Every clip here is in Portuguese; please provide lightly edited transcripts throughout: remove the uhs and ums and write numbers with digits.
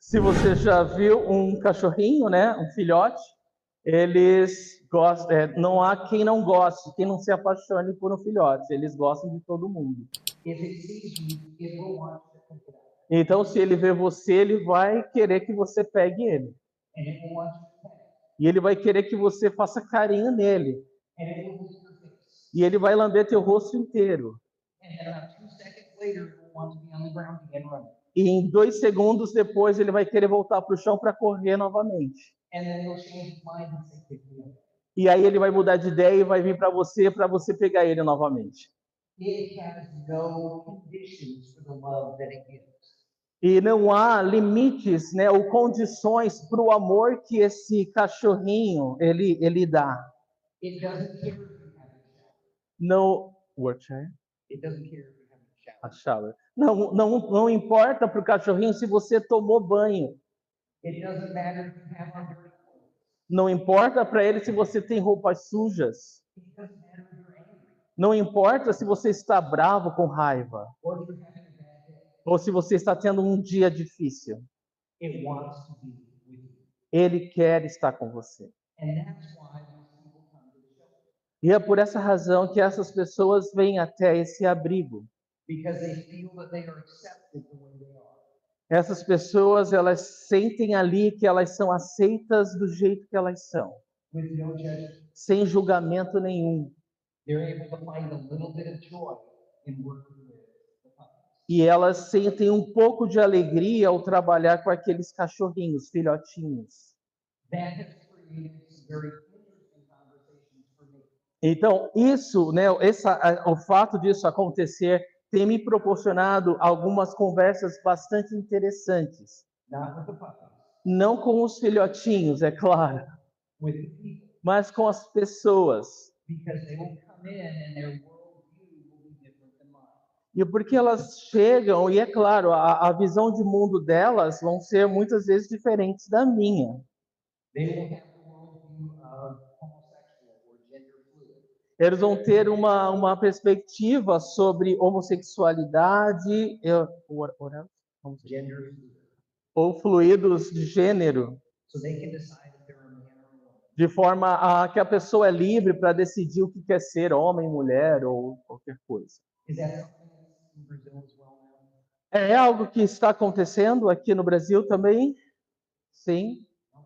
Se você já viu um cachorrinho, né, um filhote, eles gostam, não há quem não goste, quem não se apaixone por um filhote, eles gostam de todo mundo. If it sees you, it will want to pick it up. Então, se ele vê você, ele vai querer que você pegue ele. And it will want you to pet it. E ele vai querer que você faça carinho nele. And it will lick your face. E ele vai lamber teu rosto inteiro. And then about 2 seconds later, it will want to be on the ground again running. E em 2 segundos depois, ele vai querer voltar para o chão para correr novamente. And then he'll change his mind and say, pick me up. E aí ele vai mudar de ideia e vai vir para você pegar ele novamente. It has no conditions for the love that it gives. E não há limites, né, ou condições para o amor que esse cachorrinho ele dá. It doesn't care if you haven't showered. Não, Worcestershire? It doesn't care if you haven't A showered. shower. Não importa para o cachorrinho se você tomou banho. It doesn't matter if you have on dirty clothes. Não importa para ele se você tem roupas sujas. It doesn't matter if you're angry Não importa se você está bravo com raiva. or if you're having a bad day. Ou se você está tendo um dia difícil. It wants to be with you. Ele quer estar com você. And that's why these people come to the shelter. E é por essa razão que essas pessoas vêm até esse abrigo. Because they feel that they are accepted the way they are. Essas pessoas, elas sentem ali que elas são aceitas do jeito que elas são, With no judgment. sem julgamento nenhum. They're able to find a little bit of joy in working with the puppies. E elas sentem um pouco de alegria ao trabalhar com aqueles cachorrinhos, filhotinhos. That has created some very interesting conversations for me. Então, isso, né, o fato disso acontecer tem me proporcionado algumas conversas bastante interessantes. Not with the puppies, Não com os filhotinhos, é claro, with the people. mas com as pessoas. Because they will come in and their worldview will be different than mine. E porque elas chegam, e é claro, a visão de mundo delas vão ser muitas vezes diferentes da minha. They will have the worldview of homosexual or gender fluid. Eles vão ter uma perspectiva sobre homossexualidade Gender fluid. ou fluidos de gênero, So they can decide if they're a man or a woman. de forma a que a pessoa é livre para decidir o que quer ser, homem, mulher ou qualquer coisa. Is that something that's in Brazil as well now? É algo que está acontecendo aqui no Brasil também? Sim. Okay.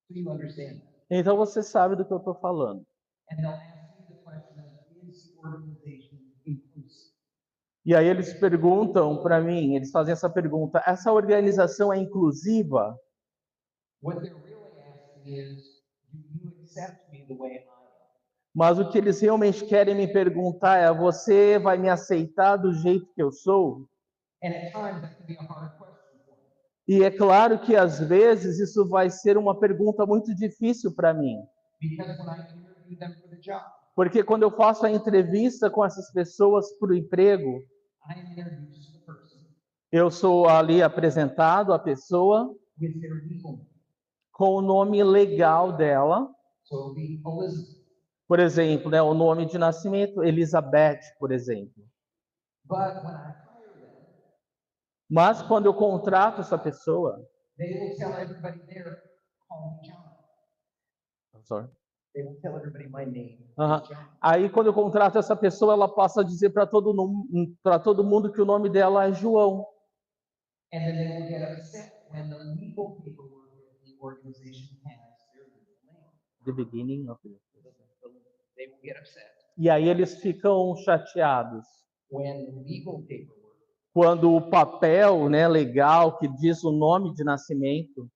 So you understand that. Então você sabe do que eu estou falando. And they'll ask you the question of, is the organization inclusive? E aí eles perguntam para mim, eles fazem essa pergunta: essa organização é inclusiva? What they're really asking is, do you accept me the way I am? Mas o que eles realmente querem me perguntar é: você vai me aceitar do jeito que eu sou? And at times that can be a hard question for them. E é claro que às vezes isso vai ser uma pergunta muito difícil para mim. Because when I interview them for the job, Porque quando eu faço a entrevista com essas pessoas para o emprego, I introduce the person eu sou ali apresentado à pessoa with their legal name. com o nome legal dela. So it'll be Elizabeth. Por exemplo, né, o nome de nascimento, Elizabeth, por exemplo. But when I hire them, Mas quando eu contrato essa pessoa, they will tell everybody there, call me John. They will tell everybody my name Aham. is John. Aí quando eu contrato essa pessoa, ela passa a dizer para todo mundo que o nome dela é João. And then they will get upset when the legal paperwork of the organization has their legal name. The beginning of it. They will get upset E aí eles ficam chateados when the legal paperwork quando o papel, né, legal que diz o nome de nascimento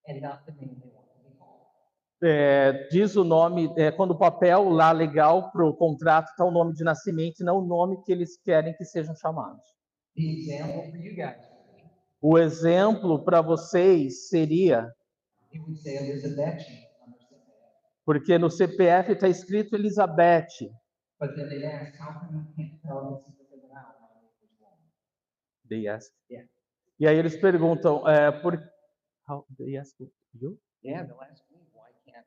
and not the name they want to be called. diz o nome, quando o papel lá legal para o contrato está o nome de nascimento e não o nome que eles querem que sejam chamados. The example for you guys would be, O exemplo para vocês seria, it would say Elizabeth on their CPF. porque no CPF está escrito Elizabeth, But then they ask, how come you can't tell this is it out? My name is João. they ask. Yeah. E aí eles perguntam, how they ask you? Yeah, they'll ask me, why can't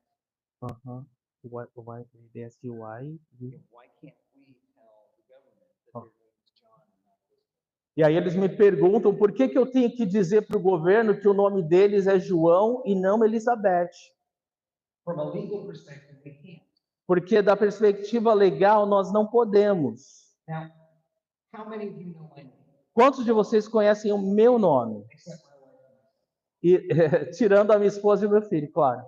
Why they ask you why? why can't we tell the government that Oh. their name is John and not Elizabeth? E aí eles me perguntam por que eu tenho que dizer para o governo que o nome deles é João e não Elizabeth. From a legal perspective, we can't. Porque da perspectiva legal nós não podemos. Now, how many of you know my name? Quantos de vocês conhecem o meu nome? Except my wife and myself. E, tirando a minha esposa e o meu filho, claro.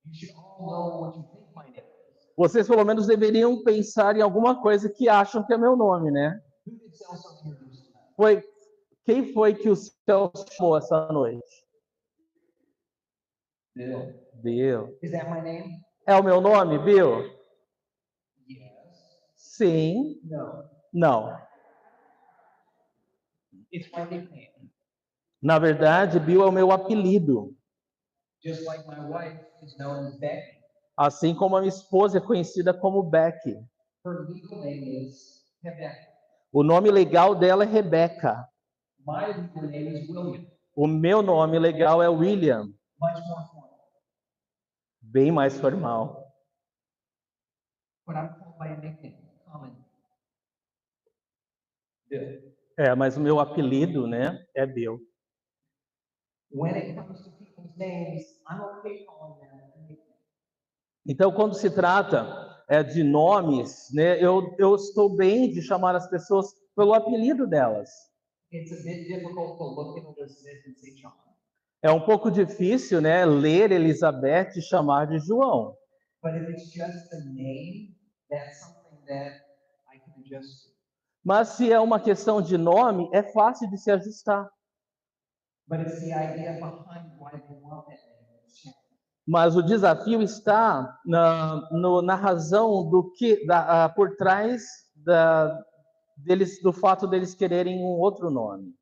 You should all know what you think my name is. Vocês pelo menos deveriam pensar em alguma coisa que acham que é meu nome, né? Who did Celso introduce tonight? Quem foi que o Celso chamou essa noite? Bill. Bill. Is that my name? É o meu nome, Bill? Yes. Sim. No. Não. It's my nickname. Na verdade, Bill é o meu apelido. Just like my wife is known as Becky. Assim como a minha esposa é conhecida como Becky. Her legal name is Rebecca. O nome legal dela é Rebecca. My legal name is William. O meu nome legal é William. Much more formal. Bem mais formal. But I'm called by a nickname, common. Bill. Mas o meu apelido, né, é Bill. When it comes to people's names, I'm okay calling them a nickname. Então, quando se trata de nomes, né, eu estou bem de chamar as pessoas pelo apelido delas. It's a bit difficult to look at Elizabeth and say John. É um pouco difícil, né, ler Elizabeth e chamar de João. But if it's just a name, that's something that I can adjust to. Mas se é uma questão de nome, é fácil de se ajustar. But it's the idea behind why they want that name that's challenging. Mas o desafio está na razão por trás do fato deles quererem um outro nome.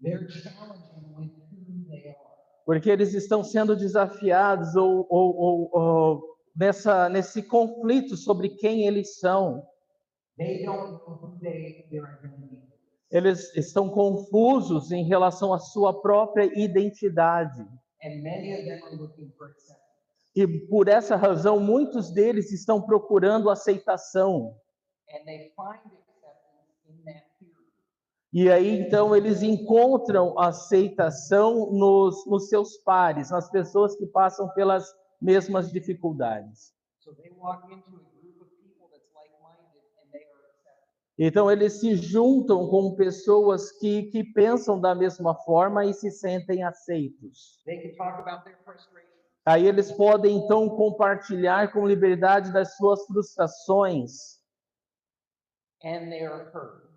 They're challenging with who they are. Porque eles estão sendo desafiados nesse conflito sobre quem eles são. They don't know who their identity is. Eles estão confusos em relação à sua própria identidade. And many of them are looking for acceptance. E por essa razão, muitos deles estão procurando aceitação. And they find acceptance in that period. E aí, então, eles encontram aceitação nos seus pares, nas pessoas que passam pelas mesmas dificuldades. So they walk into a group of people that's like-minded and they are accepted. Então, eles se juntam com pessoas que pensam da mesma forma e se sentem aceitos. They can talk about their frustrations. Aí eles podem, então, compartilhar com liberdade das suas frustrações. And they are heard.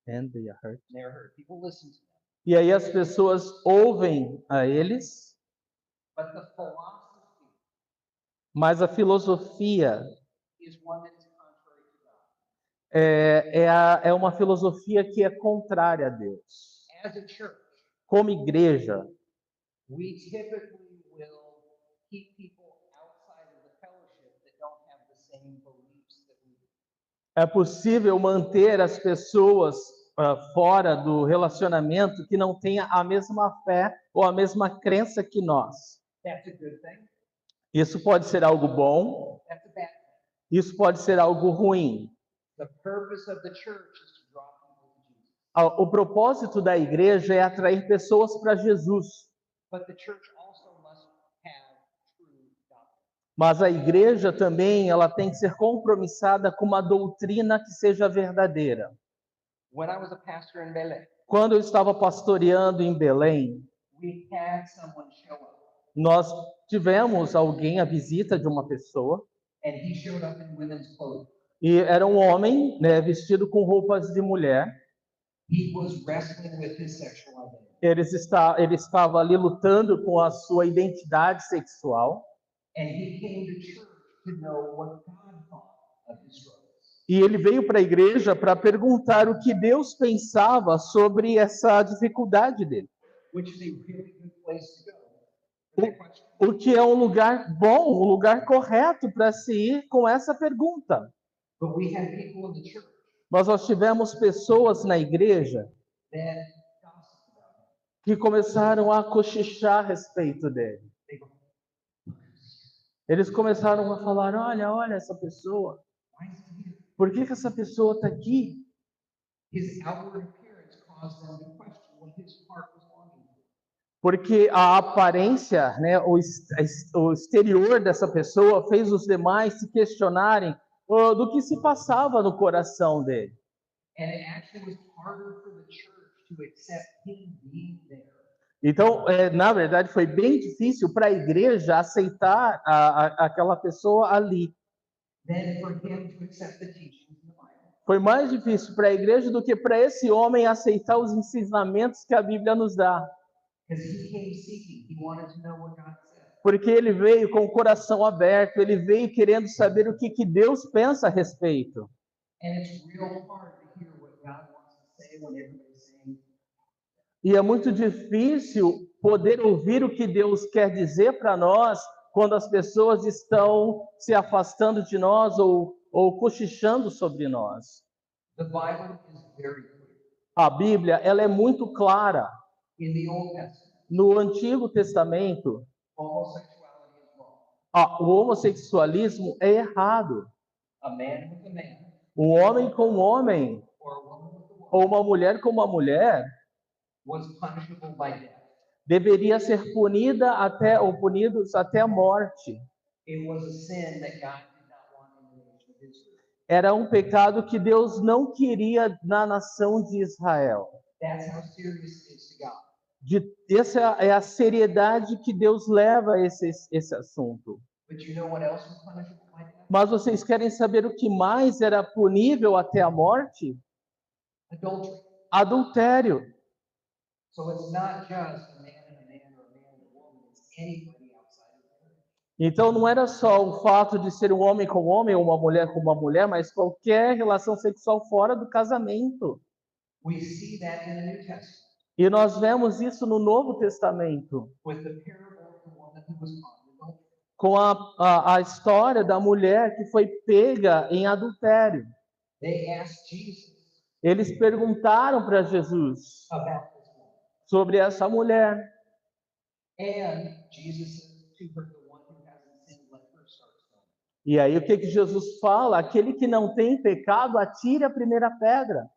And they are hurt. They are heard. People listen to them. E aí as pessoas ouvem a eles, But the philosophy mas a filosofia is one that is contrary to God. é uma filosofia que é contrária a Deus. As a church, Como igreja, we typically will keep people outside of the fellowship that don't have the same beliefs that we do. é possível manter as pessoas fora do relacionamento que não tenha a mesma fé ou a mesma crença que nós. That's a good thing. Isso pode ser algo bom, That's a bad thing. isso pode ser algo ruim. The purpose of the church is to draw people to Jesus. O propósito da igreja é atrair pessoas para Jesus. But the church also must have true doctrine. Mas a igreja também, ela tem que ser compromissada com uma doutrina que seja verdadeira. When I was a pastor in Belém, Quando eu estava pastoreando em Belém, we had someone show up, nós tivemos a visita de uma pessoa, and he showed up in women's clothing. e era um homem, né, vestido com roupas de mulher. He was wrestling with his sexual identity. Ele estava ali lutando com a sua identidade sexual. And he came to church to know what God thought of his struggles. E ele veio para a igreja para perguntar o que Deus pensava sobre essa dificuldade dele. Which is a really good place to go for that question. O que é um lugar bom, um lugar correto para se ir com essa pergunta. But we had people in the church Mas nós tivemos pessoas na igreja that gossiped about him. que começaram a cochichar a respeito dele. They go, Eles começaram a falar, olha essa pessoa. why is he here? Por que essa pessoa está aqui? His outward appearance caused them to question what his heart was longing for. Porque a aparência, né, o exterior dessa pessoa fez os demais se questionarem do que se passava no coração dele. And it actually was harder for the church to accept him being there Então, na verdade, foi bem difícil para a igreja aceitar aquela pessoa ali. than for him to accept the teachings in the Bible. Foi mais difícil para a igreja do que para esse homem aceitar os ensinamentos que a Bíblia nos dá. Because he came seeking, he wanted to know what God said. Porque ele veio com o coração aberto, ele veio querendo saber o que Deus pensa a respeito. And it's real hard to hear what God wants to say when everybody's saying, E é muito difícil poder ouvir o que Deus quer dizer para nós quando as pessoas estão se afastando de nós ou cochichando sobre nós. the Bible is very clear. A Bíblia, ela é muito clara. In the Old Testament, No Antigo Testamento, homosexuality is wrong. o homossexualismo é errado. A man with a man, Um homem com um homem, or a woman with a woman, ou uma mulher com uma mulher, was punishable by death. deveria ser punida ou punidos até a morte. It was a sin that God did not want in the nation of Israel. Era um pecado que Deus não queria na nação de Israel. That's how serious it is to God. Essa é a seriedade que Deus leva a esse assunto. But you know what else was punishable by death? Mas vocês querem saber o que mais era punível até a morte? Adultery. Adultério. So it's not just a man and a man or a man and a woman, it's anybody outside of marriage. Então não era só o fato de ser um homem com homem ou uma mulher com uma mulher, mas qualquer relação sexual fora do casamento. We see that in the New Testament E nós vemos isso no Novo Testamento, with the parable of the woman who was caught in adultery. com a história da mulher que foi pega em adultério. They asked Jesus Eles perguntaram para Jesus about this woman. sobre essa mulher. And Jesus said to her, the one who hasn't sinned, let her start stoning. E aí o que Jesus fala? Aquele que não tem pecado, atire a primeira pedra.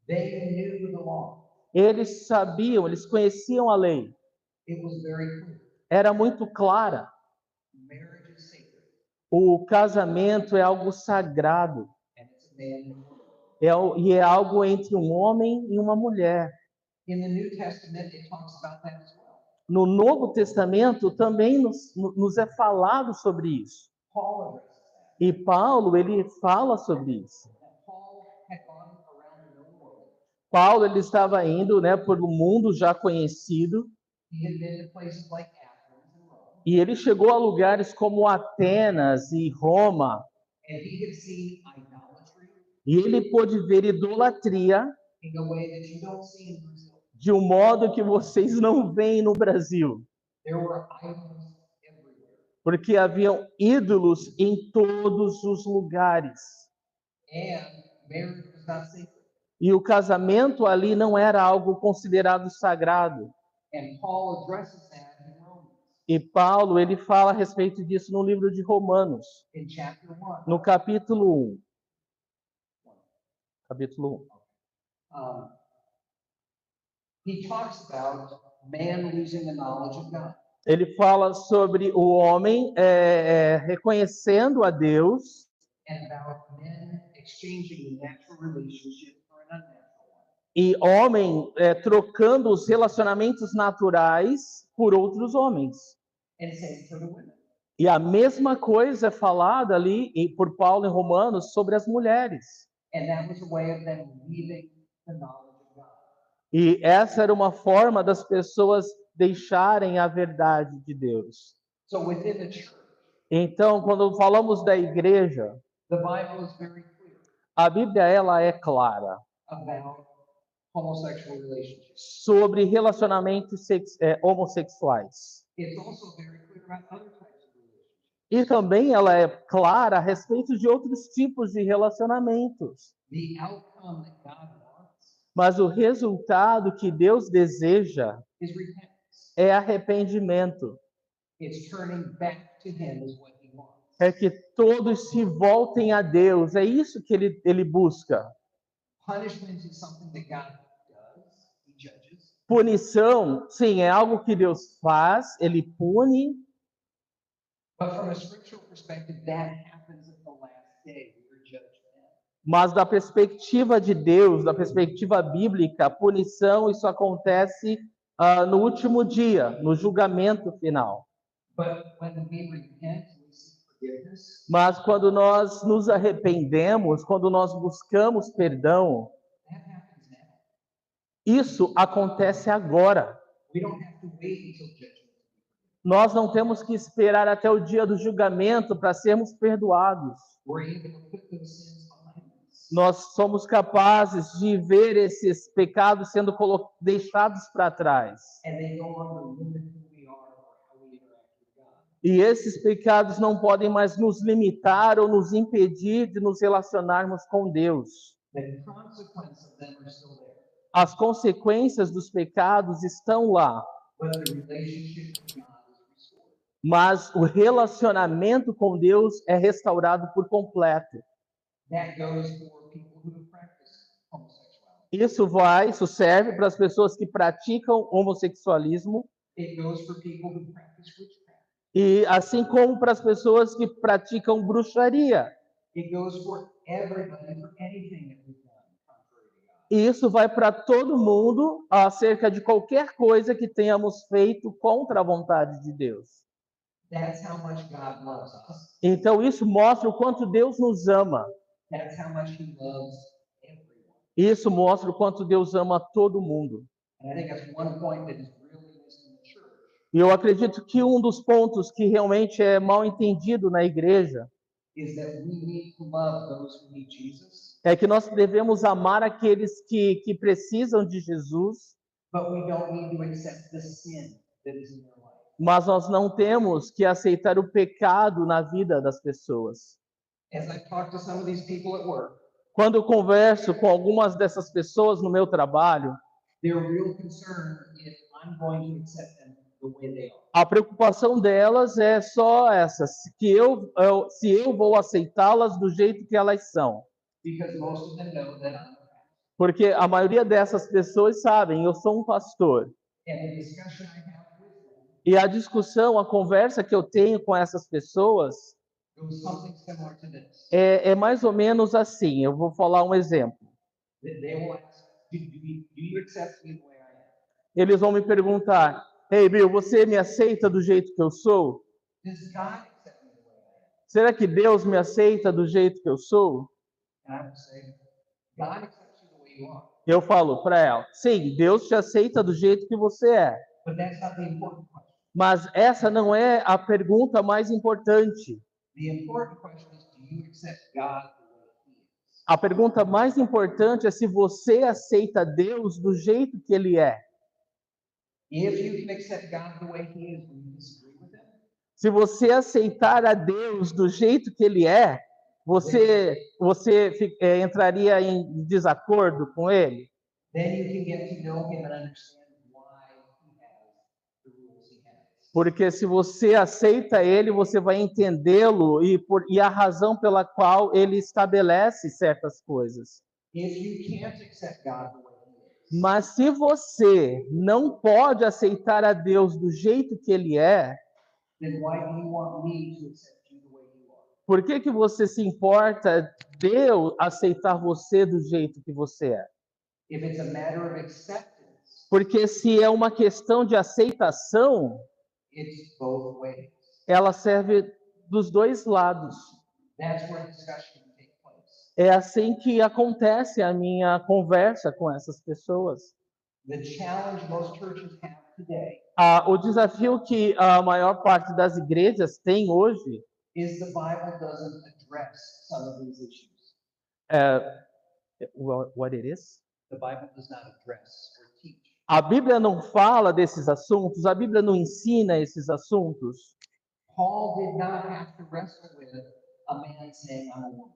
They knew the law. Eles sabiam, eles conheciam a lei. It was very clear. Era muito clara. Marriage is sacred, O casamento é algo sagrado. and it's a man and a woman. E é algo entre um homem e uma mulher. In the New Testament, it talks about that as well. No Novo Testamento também nos é falado sobre isso. Paul addresses that. E Paulo, ele fala sobre isso. Paul had gone around the known world. Paulo, ele estava indo, né, por um mundo já conhecido, He had been to places like Athens and Rome, e ele chegou a lugares como Atenas e Roma, and he had seen idolatry e ele pôde ver idolatria in a way that you don't see in Brazil. de um modo que vocês não veem no Brasil, There were idols everywhere. porque haviam ídolos em todos os lugares. And marriage was not sacred. E o casamento ali não era algo considerado sagrado. And Paul addresses that in Romans, E Paulo, ele fala a respeito disso no livro de Romanos, in chapter 1. no capítulo 1. Capítulo 1. He talks about man losing the knowledge of God. Ele fala sobre o homem reconhecendo a Deus And about men exchanging the natural relationship for an unnatural one. e homem trocando os relacionamentos naturais por outros homens. And same for the women. E a mesma coisa é falada ali por Paulo em Romanos sobre as mulheres. And that was a way of them leaving the knowledge of God. E essa era uma forma das pessoas deixarem a verdade de Deus. So within the church, Então, quando falamos da igreja, the Bible is very clear a Bíblia ela é clara about homosexual relationships. sobre relacionamentos homossexuais. It's also very clear about other types of relationships. E também ela é clara a respeito de outros tipos de relacionamentos. The outcome that God wants Mas o resultado que Deus deseja is repentance. é arrependimento. It's turning back to Him is what He wants. É que todos se voltem a Deus. É isso que ele busca. Punishment is something that God does, He judges. Punição, sim, é algo que Deus faz, ele pune, But from a scriptural perspective, that happens at the last day. We are judged then. mas da perspectiva de Deus, da perspectiva bíblica, a punição, isso acontece no último dia, no julgamento final. But when we repent, we seek forgiveness. Mas quando nós nos arrependemos, quando nós buscamos perdão, That happens now. isso acontece agora. We don't have to wait until judgment. Nós não temos que esperar até o dia do julgamento para sermos perdoados. We're able to put those sins behind us. Nós somos capazes de ver esses pecados sendo deixados para trás. And they no longer limit who we are or how we interact with God. E esses pecados não podem mais nos limitar ou nos impedir de nos relacionarmos com Deus. The consequences of them are still there. As consequências dos pecados estão lá, But the relationship with God is restored. mas o relacionamento com Deus é restaurado por completo. That goes for people who practice homosexuality. Isso serve para as pessoas que praticam homossexualismo It goes for people who practice witchcraft. e assim como para as pessoas que praticam bruxaria. It goes for everybody for anything that we've done contrary to God. E isso vai para todo mundo acerca de qualquer coisa que tenhamos feito contra a vontade de Deus. That's how much God loves us. Então isso mostra o quanto Deus nos ama. That's how much He loves everyone. Isso mostra o quanto Deus ama todo mundo. And I think that's one point that is really missed in the church. E eu acredito que um dos pontos que realmente é mal entendido na igreja Is that we need to love those who need Jesus, é que nós devemos amar aqueles que precisam de Jesus, but we don't need to accept the sin that is in their life. mas nós não temos que aceitar o pecado na vida das pessoas. As I talk to some of these people at work, Quando eu converso com algumas dessas pessoas no meu trabalho, their real concern is I'm going to accept them the way they are. a preocupação delas é só essa, se eu vou aceitá-las do jeito que elas são. Because most of them know that I'm a pastor. Porque a maioria dessas pessoas sabem, eu sou um pastor. And the discussion I have with them E a discussão, a conversa que eu tenho com essas pessoas goes something similar to this. é mais ou menos assim. Eu vou falar um exemplo. That they will ask, do you accept me the way I am? Eles vão me perguntar: Hey, Bill, você me aceita do jeito que eu sou? Does God accept me the way I am? Será que Deus me aceita do jeito que eu sou? And I will say, God accepts you the way you are. Eu falo para ela: sim, Deus te aceita do jeito que você é. But that's not the important question. Mas essa não é a pergunta mais importante. The important question is, do you accept God the way He is? A pergunta mais importante é se você aceita Deus do jeito que Ele é. If you can accept God the way He is, will you disagree with Him? Se você aceitar a Deus do jeito que Ele é, você entraria em desacordo com Ele? Then you can get to know Him and understand why He has the rules He has. Porque se você aceita Ele, você vai entendê-lo e a razão pela qual Ele estabelece certas coisas. If you can't accept God the way He is, Mas se você não pode aceitar a Deus do jeito que Ele é, then why do you want me to accept you the way you are? por que você se importa de eu aceitar você do jeito que você é? If it's a matter of acceptance, Porque se é uma questão de aceitação, it's both ways. ela serve dos dois lados. That's where discussion can take place. É assim que acontece a minha conversa com essas pessoas. The challenge most churches have today O desafio que a maior parte das igrejas tem hoje is the Bible doesn't address some of these issues. what it is? The Bible does not address or teach. A Bíblia não fala desses assuntos, a Bíblia não ensina esses assuntos. Paul did not have to wrestle with a man saying, I'm a woman,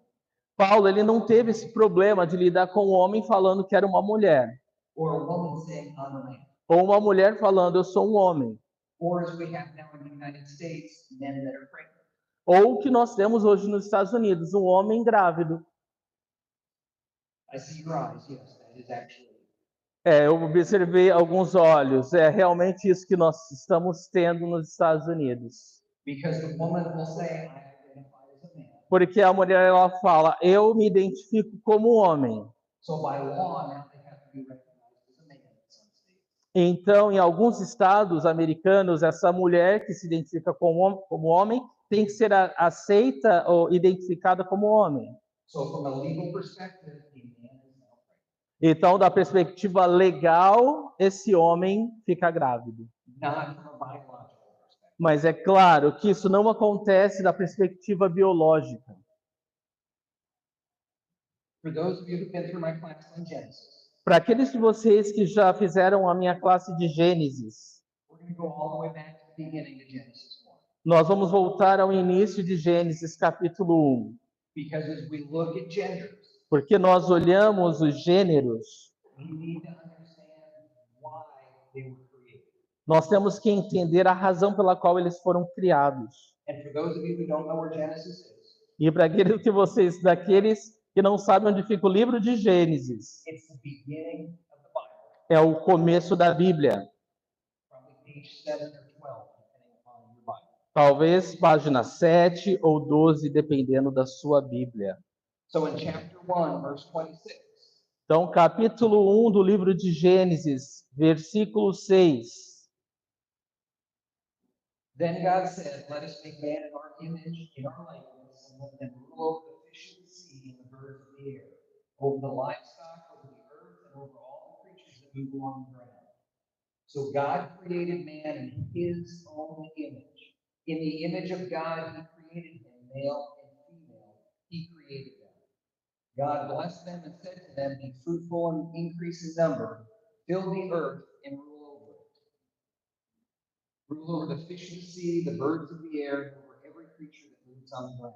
Paulo, ele não teve esse problema de lidar com um homem falando que era uma mulher, or a woman saying, I'm a man. ou uma mulher falando eu sou um homem, Or as we have now in the United States, men that are pregnant. ou o que nós temos hoje nos Estados Unidos, um homem grávido. I see your eyes. Yes, that is actually. Eu observei alguns olhos. É realmente isso que nós estamos tendo nos Estados Unidos. Because the woman will say, I identify as a man. Porque a mulher ela fala, eu me identifico como homem. So by law, now they have to be recognized as a man in some states. Então, em alguns estados americanos, essa mulher que se identifica como homem tem que ser aceita ou identificada como homem. So from a legal perspective, a man is now pregnant. Então, da perspectiva legal, esse homem fica grávido. Not from a biological perspective. Mas é claro que isso não acontece da perspectiva biológica. For those of you who've been through my class on Genesis, Para aqueles de vocês que já fizeram a minha classe de Gênesis, we're going to go all the way back to the beginning of Genesis 1. nós vamos voltar ao início de Gênesis capítulo 1. Because as we look at genders, Porque nós olhamos os gêneros, we need to understand why they were created. nós temos que entender a razão pela qual eles foram criados. And for those of you who don't know where Genesis is, E para daqueles que não sabem onde fica o livro de Gênesis, it's the beginning of the Bible. é o começo da Bíblia. Probably page 7 or 12, depending upon your Bible. Talvez página 7 ou 12, dependendo da sua Bíblia. So in chapter 1, verse 26, Então, capítulo 1 do livro de Gênesis, versículo 6. then God said, let us make man in our image, in our likeness, and let them rule over the fish of the sea and the birds of the air, over the livestock, over the earth, and over all the creatures that move along the ground. So God created man in his own image. In the image of God, he created him, male and female. He created them. God blessed them and said to them, be fruitful and increase in number, fill the earth and rule over it. Rule over the fish of the sea, the birds of the air, and over every creature that moves on the ground.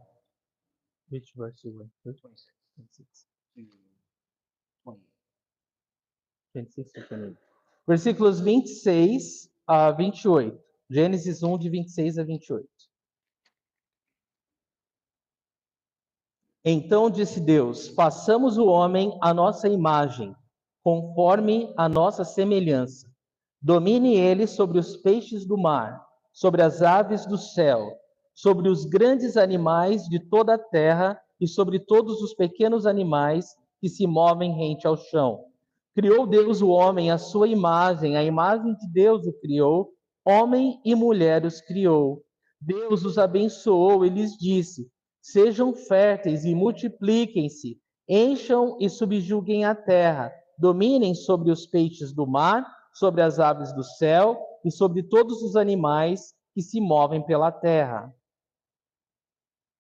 Which verse you went to? 26 26. to 28. 26 to 28. Versículos 26 a 28. Gênesis 1, de 26 a 28. Então disse Deus: façamos o homem à nossa imagem, conforme a nossa semelhança. Domine ele sobre os peixes do mar, sobre as aves do céu, sobre os grandes animais de toda a terra e sobre todos os pequenos animais que se movem rente ao chão. Criou Deus o homem à sua imagem, a imagem de Deus o criou, homem e mulher os criou. Deus os abençoou e lhes disse: sejam férteis e multipliquem-se, encham e subjuguem a terra, dominem sobre os peixes do mar, sobre as aves do céu e sobre todos os animais que se movem pela terra.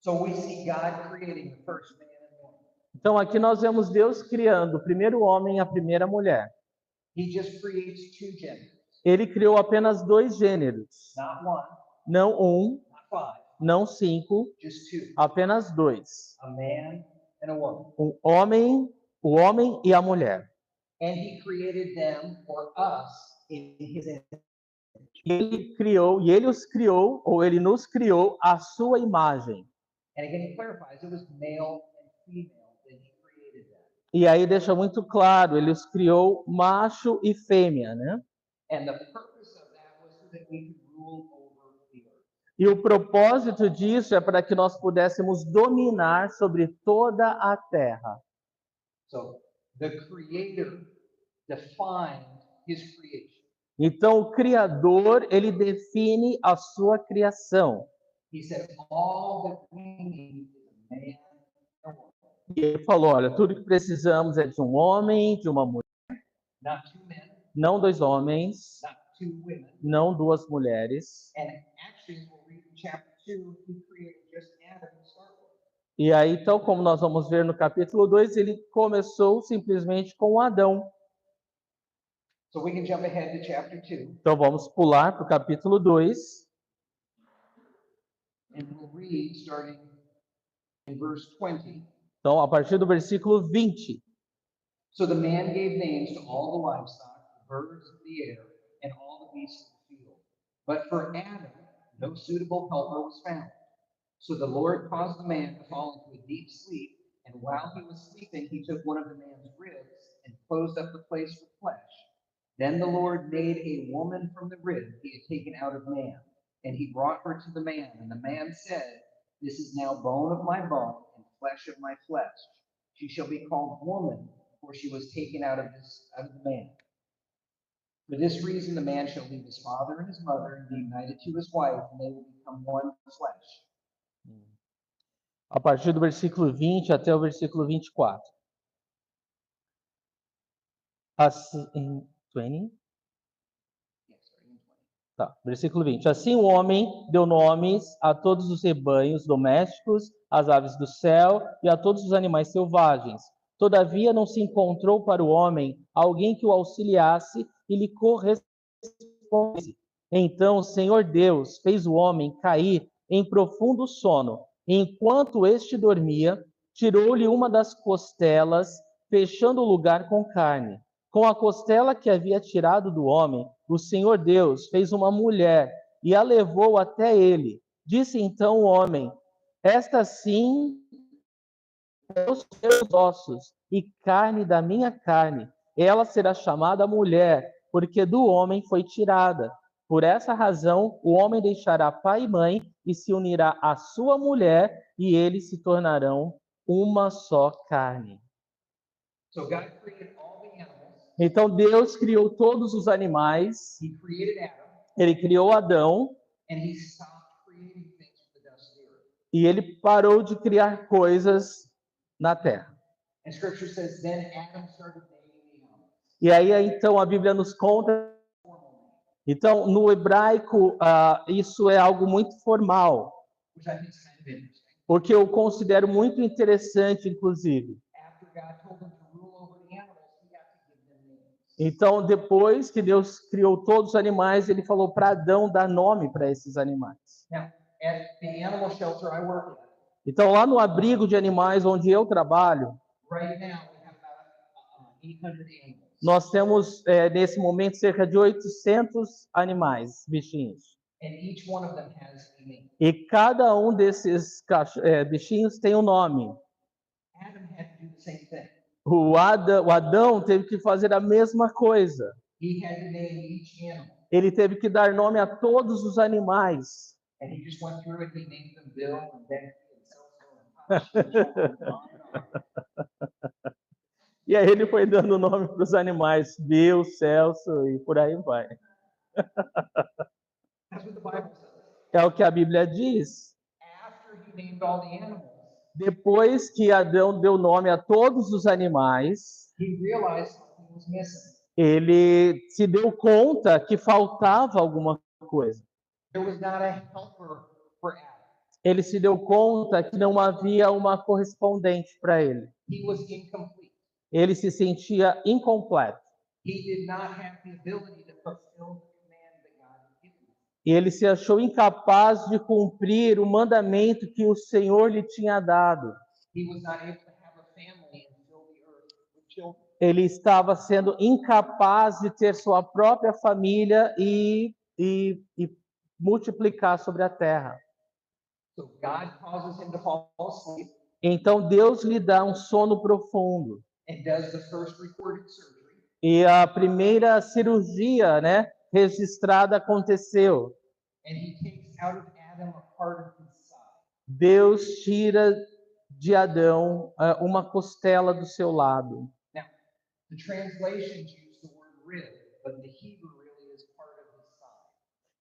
So we see God creating the first man and woman. Então aqui nós vemos Deus criando o primeiro homem e a primeira mulher. He just creates two genders, Ele criou apenas 2 gêneros, not one, não 1, not five, não 5, just two, apenas 2. a man and a woman. O homem e a mulher. And he created them for us in his image. Ele criou, e ele os criou, ou ele nos criou, à sua imagem. And again, he clarifies it was male and female that he created them. E aí deixa muito claro, ele os criou macho e fêmea, né? And the purpose of that was so that we could rule over the earth. E o propósito disso é para que nós pudéssemos dominar sobre toda a terra. So the creator defined his creation. Então o Criador, ele define a sua criação. He said, all that we need is a man and a woman. E ele falou, olha, tudo que precisamos é de um homem, de uma mulher, Not two men, não 2 homens, not two women. não 2 mulheres. And actually, as we'll read in chapter 2, he created just Adam to start with. E aí, então, como nós vamos ver no capítulo 2, ele começou simplesmente com Adão. So we can jump ahead to chapter 2, Então vamos pular para o capítulo 2. and we'll read starting in verse 20. Então, a partir do versículo 20. So the man gave names to all the livestock, the birds of the air, and all the beasts of the field. But for Adam, no suitable helper was found. So the Lord caused the man to fall into a deep sleep, and And while he was sleeping, he took one of the man's ribs and closed up the place with flesh. Then the Lord made a woman from the rib he had taken out of man, and he brought her to the man. And the man said, "This is now bone of my bone and flesh of my flesh. She shall be called woman, for she was taken out of the man. For this reason, the man shall leave his father and his mother and be united to his wife, and they will become one flesh." A partir do versículo 20 até o versículo 24. Assim, 20? Tá, versículo 20. Assim o homem deu nomes a todos os rebanhos domésticos, às aves do céu e a todos os animais selvagens. Todavia não se encontrou para o homem alguém que o auxiliasse e lhe correspondesse. Então o Senhor Deus fez o homem cair em profundo sono. Enquanto este dormia, tirou-lhe uma das costelas, fechando o lugar com carne. Com a costela que havia tirado do homem, o Senhor Deus fez uma mulher e a levou até ele. Disse então o homem: "Esta sim é os seus ossos e carne da minha carne. Ela será chamada mulher, porque do homem foi tirada. Por essa razão, o homem deixará pai e mãe e se unirá à sua mulher, e eles se tornarão uma só carne." So God created all the animals. Então Deus criou todos os animais, He created Adam, ele criou Adão, and he stopped creating things from the dust of the earth. e ele parou de criar coisas na terra. And Scripture says, then Adam started naming the animals. E aí então a Bíblia nos conta. Então no hebraico isso é algo muito formal, Which I think is kind of interesting. o que eu considero muito interessante, inclusive. After God told him to rule over the animals, he got to give them names. Então depois que Deus criou todos os animais, ele falou para Adão dar nome para esses animais. Now, at the animal shelter I work at, Então lá no abrigo de animais onde eu trabalho, right now we have about 800 animals. nós temos nesse momento cerca de 800 animais, bichinhos. And each one of them has a name. E cada um desses bichinhos tem um nome. Adam had to do the same thing. O Adão teve que fazer a mesma coisa. He had to name each animal. Ele teve que dar nome a todos os animais. And he just went through it. He named them Bill and Becky and Celso and Tasha and on and on. E aí ele foi dando nome para os animais, Bill, Celso e por aí vai. That's what the Bible says. É o que a Bíblia diz. After he named all the animals, Depois que Adão deu nome a todos os animais, he realized something was missing. ele se deu conta que faltava alguma coisa. There was not a helper for Adam. Ele se deu conta que não havia uma correspondente para ele. He was incomplete. Ele se sentia incompleto. He did not have the ability to fulfill the command that God had given him. E ele se achou incapaz de cumprir o mandamento que o Senhor lhe tinha dado. He was not able to have a family and fill the earth with children. Ele estava sendo incapaz de ter sua própria família e multiplicar sobre a terra. So God causes him to fall asleep Então Deus lhe dá um sono profundo. and does the first recorded surgery. E a primeira cirurgia, registrada aconteceu. And he takes out of Adam a part of his side. Deus tira de Adão uma costela do seu lado. Now, the translations use the word rib, but the Hebrew really is part of his side.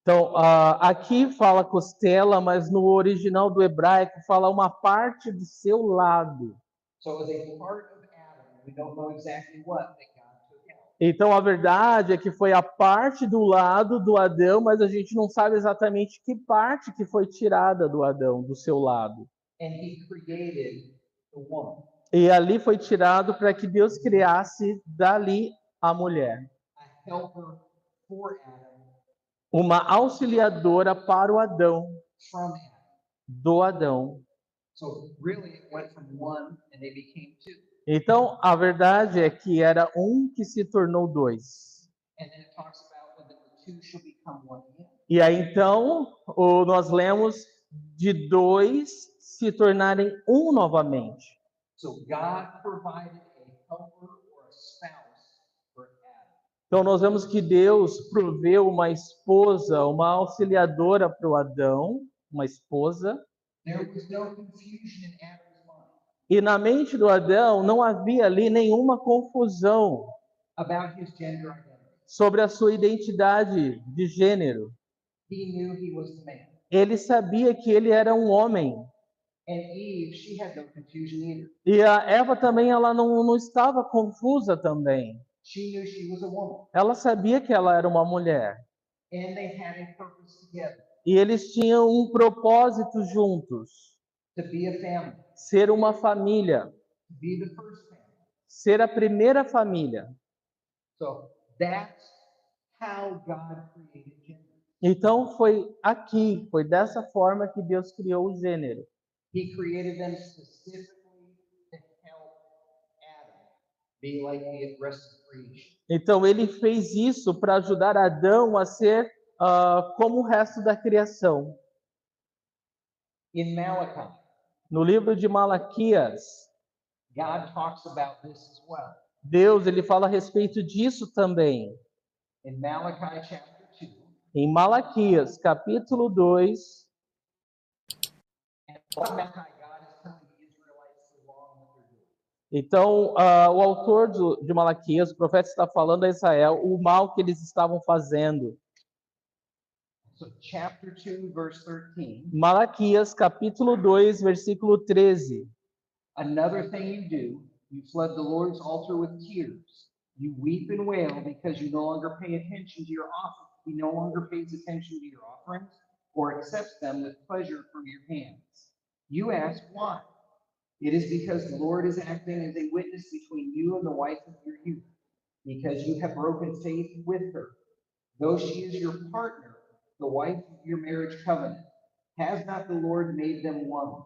Então, aqui fala costela, mas no original do hebraico fala uma parte do seu lado. So it was a part of Adam. We don't know exactly what that God took out. Então, a verdade é que foi a parte do lado do Adão, mas a gente não sabe exatamente que parte que foi tirada do Adão, do seu lado. And he created the woman, E ali foi tirado para que Deus criasse dali a mulher. a helper for Adam Uma auxiliadora para o Adão, from Adam. do Adão. So really it went from one and they became two. Então, a verdade é que era um que se tornou dois. And then it talks about when the two shall become one again. E aí, então, nós lemos de dois se tornarem um novamente. So God provided a helper or a spouse for Adam. Então nós vemos que Deus proveu uma esposa, uma auxiliadora para o Adão, uma esposa, There was no confusion in Adam's mind e na mente do Adão não havia ali nenhuma confusão about his gender identity. sobre a sua identidade de gênero. He knew he was the man. Ele sabia que ele era um homem. And Eve, she had no confusion either. E a Eva também, ela não estava confusa também. She knew she was a woman. Ela sabia que ela era uma mulher. And they had a purpose together E eles tinham um propósito juntos. to be a family, Ser uma família. to be the first family. Ser a primeira família. So that's how God created gender. Então foi dessa forma que Deus criou o gênero. He created them specifically to help Adam be like the rest of creation. Então ele fez isso para ajudar Adão a ser como o resto da criação. In Malachi, No livro de Malaquias, God talks about this as well. Deus ele fala a respeito disso também. In Malachi chapter 2, Em Malaquias, capítulo 2, and what Malachi, God is telling the Israelites the wrong that they're doing. então o autor de Malaquias, o profeta está falando a Israel o mal que eles estavam fazendo. So chapter 2, verse 13. Malaquias, capítulo 2, versículo 13. Another thing you do, you flood the Lord's altar with tears. You weep and wail because you no longer pay attention to your offering. He no longer pays attention to your offerings or accepts them with pleasure from your hands. You ask why? It is because the Lord is acting as a witness between you and the wife of your youth, because you have broken faith with her. Though she is your partner, the wife of your marriage covenant, has not the Lord made them one?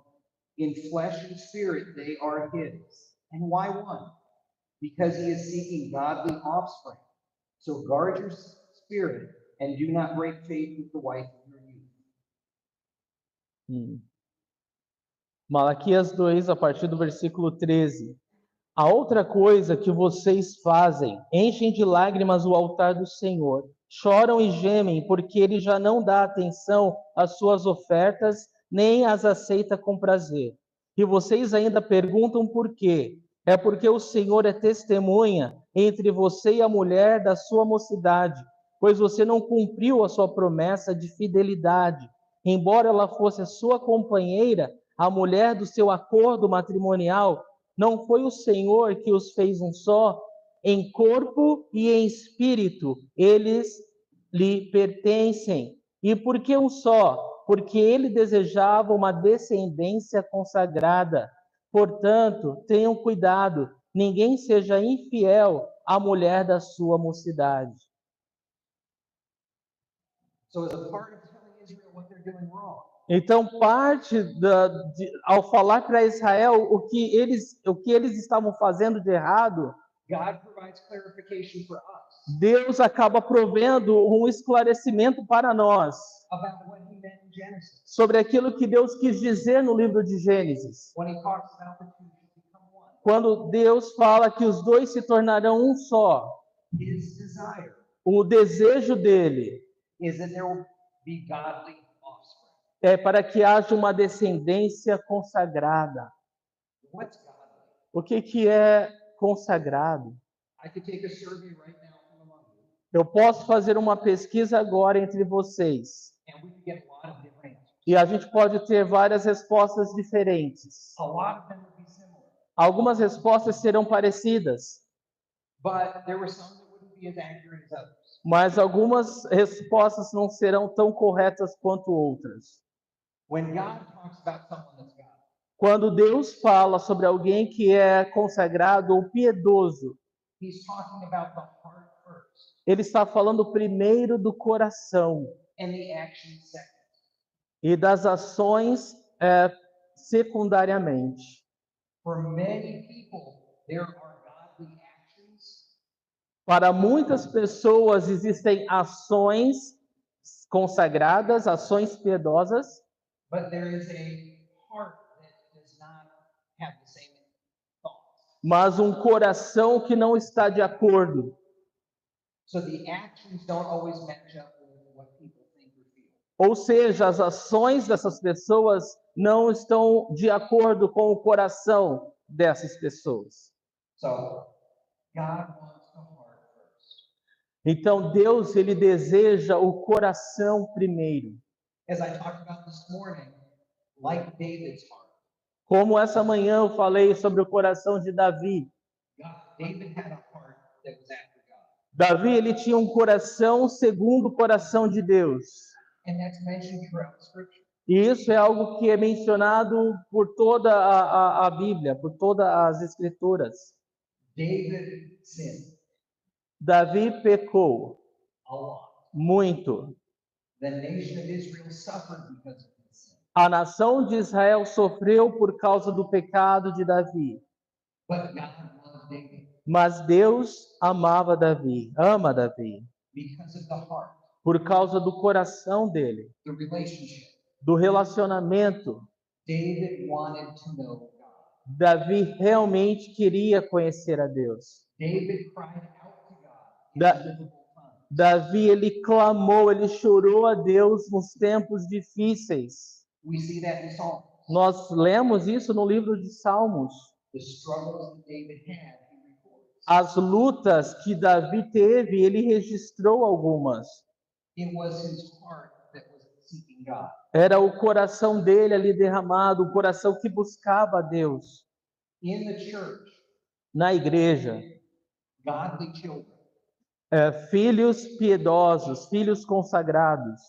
In flesh and spirit they are his. And why one? Because he is seeking godly offspring. So guard your spirit and do not break faith with the wife of your youth. Malaquias 2, a partir do versículo 13. A outra coisa que vocês fazem, enchem de lágrimas o altar do Senhor, choram e gemem, porque ele já não dá atenção às suas ofertas, nem as aceita com prazer. E vocês ainda perguntam por quê? É porque o Senhor é testemunha entre você e a mulher da sua mocidade, pois você não cumpriu a sua promessa de fidelidade. Embora ela fosse a sua companheira, a mulher do seu acordo matrimonial, não foi o Senhor que os fez um só? Em corpo e em espírito, eles lhe pertencem. E por que um só? Porque ele desejava uma descendência consagrada. Portanto, tenham cuidado, ninguém seja infiel à mulher da sua mocidade. So as a part of telling Israel what they're doing wrong, Então, ao falar para Israel o que eles estavam fazendo de errado, God provides clarification for us Deus acaba provendo um esclarecimento para nós about what he meant in Genesis sobre aquilo que Deus quis dizer no livro de Gênesis. when he talks about the two should become one. Quando Deus fala que os dois se tornarão um só, His desire o desejo dele is that there will be godly offspring. é para que haja uma descendência consagrada. What's godly? O que é consagrado? I could take a survey right now from among you, Eu posso fazer uma pesquisa agora entre vocês and we could get a lot of different answers. e a gente pode ter várias respostas diferentes. A lot of them would be similar, Algumas respostas serão parecidas, but there were some that wouldn't be as accurate as others. mas algumas respostas não serão tão corretas quanto outras. When God talks about someone that's godly, Quando Deus fala sobre alguém que é consagrado ou piedoso, he's talking about the heart first ele está falando primeiro do coração and the action second. e das ações secundariamente. For many people, there are godly actions, Para muitas pessoas existem ações consagradas, ações piedosas, but there is a heart that does not have the same mas um coração que não está de acordo. So the actions don't always match up with what people think or feel. Ou seja, as ações dessas pessoas não estão de acordo com o coração dessas pessoas. So God wants the heart first. Então Deus, ele deseja o coração primeiro. As I talked about this morning, like David's heart, Como essa manhã eu falei sobre o coração de Davi. David had a heart that was after God. Davi, ele tinha um coração segundo o coração de Deus. And that's mentioned throughout Scripture. E isso é algo que é mencionado por toda a Bíblia, por todas as Escrituras. David sinned Davi pecou a lot. muito. The nation of Israel suffered because of his sin. A nação de Israel sofreu por causa do pecado de Davi. But God loved David Mas Deus amava Davi, ama Davi, because of the heart, por causa do coração dele, the relationship. do relacionamento. David wanted to know God. Davi realmente queria conhecer a Deus. David cried out to God in Da- difficult times. Davi, ele clamou, ele chorou a Deus nos tempos difíceis. We see that in Psalms. Nós lemos isso no livro de Salmos. The struggles that David had, he records. As lutas que Davi teve, ele registrou algumas. It was his heart that was seeking God. Era o coração dele ali derramado, o coração que buscava a Deus. In the church, Na igreja, godly children filhos piedosos, filhos consagrados,